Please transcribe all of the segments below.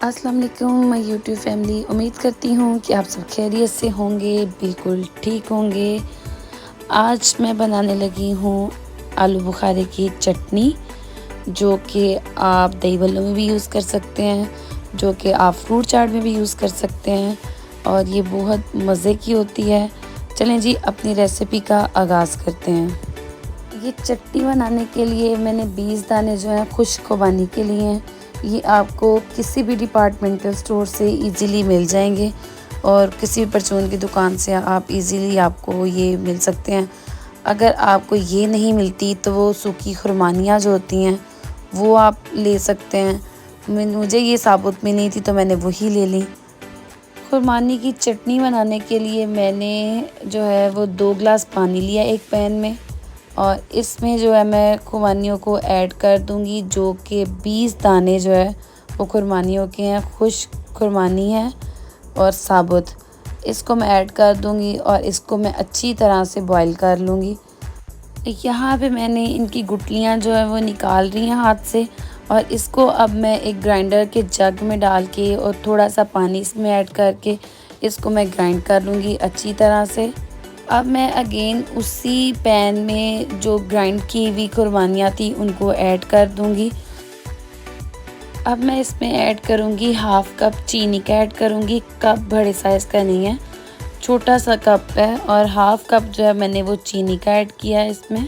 अस्सलाम वालेकुम my YouTube family. उम्मीद करती हूँ कि आप सब खैरियत से होंगे, बिल्कुल ठीक होंगे। आज मैं बनाने लगी हूँ आलू बुखारे की चटनी, जो कि आप दही भल्लों में भी यूज़ कर सकते हैं, जो कि आप फ्रूट चाट में भी यूज़ कर सकते हैं और ये बहुत मज़े की होती है। चलें जी, अपनी रेसिपी का आगाज़ करते हैं। ये चटनी बनाने के लिए मैंने 20 दाने जो हैं खुश्क खुबानी के लिए हैं। ये आपको किसी भी डिपार्टमेंटल स्टोर से इजीली मिल जाएंगे और किसी भी परचून की दुकान से आप इजीली आपको ये मिल सकते हैं। अगर आपको ये नहीं मिलती तो वो सूखी खुरमानियाँ जो होती हैं वो आप ले सकते हैं। मुझे ये साबुत मिली थी तो मैंने वही ले ली। खुरमानी की चटनी बनाने के लिए मैंने जो है वो 2 गिलास पानी लिया एक पैन में और इसमें जो है मैं खुरमानियों को ऐड कर दूंगी, जो कि 20 दाने जो है वो खुरमानियों के हैं। खुश्क खुरमानी है और साबुत, इसको मैं ऐड कर दूंगी और इसको मैं अच्छी तरह से बॉईल कर लूँगी। यहाँ पे मैंने इनकी गुठलियाँ जो है वो निकाल रही हैं हाथ से और इसको अब मैं एक ग्राइंडर के जग में डाल के और थोड़ा सा पानी इसमें ऐड करके इसको मैं ग्राइंड कर लूँगी अच्छी तरह से। अब मैं अगेन उसी पैन में जो ग्राइंड की हुई खुरमानियाँ थी उनको ऐड कर दूँगी। अब मैं इसमें ऐड करूँगी हाफ़ कप चीनी का ऐड करूँगी। कप बड़े साइज़ का नहीं है, छोटा सा कप है और हाफ़ कप जो है मैंने वो चीनी का ऐड किया है इसमें।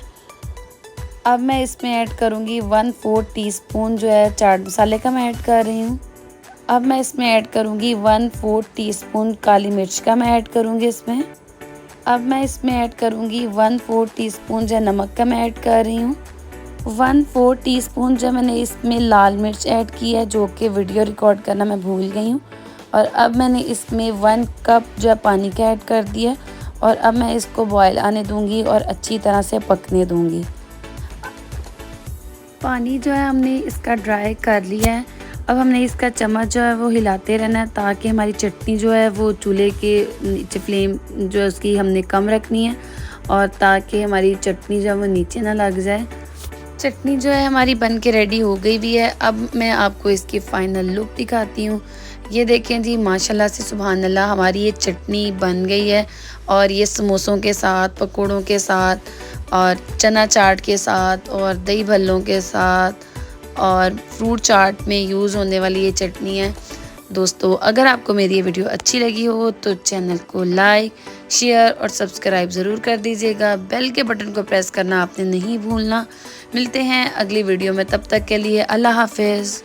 अब मैं इसमें ऐड करूँगी 1/4 टीस्पून जो है चाट मसाले का मैं ऐड कर रही हूँ। अब मैं इसमें ऐड करूँगी 1/4 टीस्पून काली मिर्च का मैं ऐड करूँगी इसमें। अब मैं इसमें ऐड करूँगी 1/4 टीस्पून जो नमक का मैं ऐड कर रही हूँ। 1/4 टीस्पून जो मैंने इसमें लाल मिर्च ऐड की है, जो कि वीडियो रिकॉर्ड करना मैं भूल गई हूँ। और अब मैंने इसमें 1 कप जो है पानी का ऐड कर दिया और अब मैं इसको बॉयल आने दूँगी और अच्छी तरह से पकने दूँगी। पानी जो है हमने इसका ड्राई कर लिया है। अब हमने इसका चम्मच जो है वो हिलाते रहना है ताकि हमारी चटनी जो है वो चूल्हे के नीचे फ्लेम जो है उसकी हमने कम रखनी है और ताकि हमारी चटनी जो है वो नीचे ना लग जाए। चटनी जो है हमारी बन के रेडी हो गई भी है। अब मैं आपको इसकी फ़ाइनल लुक दिखाती हूँ। ये देखें जी, माशाल्लाह से सुभान अल्लाह, हमारी ये चटनी बन गई है और ये समोसों के साथ, पकौड़ों के साथ और चना चाट के साथ और दही भल्लों के साथ और फ्रूट चाट में यूज़ होने वाली ये चटनी है। दोस्तों, अगर आपको मेरी ये वीडियो अच्छी लगी हो तो चैनल को लाइक, शेयर और सब्सक्राइब ज़रूर कर दीजिएगा। बेल के बटन को प्रेस करना आपने नहीं भूलना। मिलते हैं अगली वीडियो में, तब तक के लिए अल्लाह हाफ़िज़।